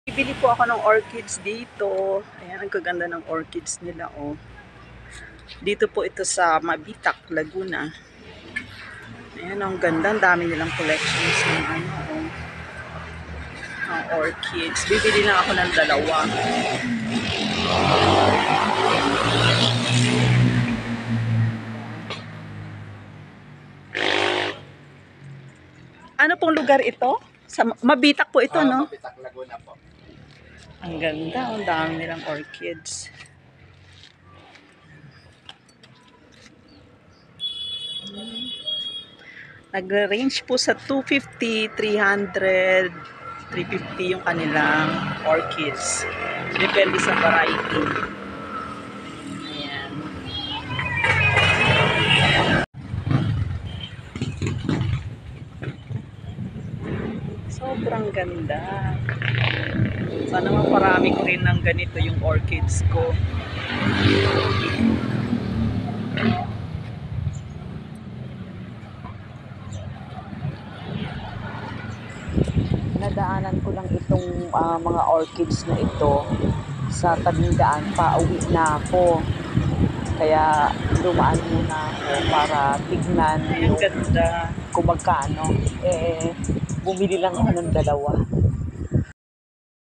Bibili po ako ng orchids dito. Ayan, ang kaganda ng orchids nila, oh. Dito po ito sa Mabitac, Laguna. Ayan, ang ganda. Ang dami nilang collections ng ano, oh, ng orchids. Bibili lang ako ng dalawa. Ano pong lugar ito? Sa Mabitac po ito, no? Mabitac, Laguna po. Ang ganda. Ang dami nilang orchids. Nag-range po sa 250, 300, 350 yung kanilang orchids. Depende sa variety. Ayan. Sobrang ganda. Sana maparami ko rin ng ganito yung orchids ko. Nadaanan ko lang itong mga orchids na ito sa tabing daan. Pauwi na ako. Kaya dumaan muna ako para tignan yung kung magkano. Bumili lang ako ng dalawa.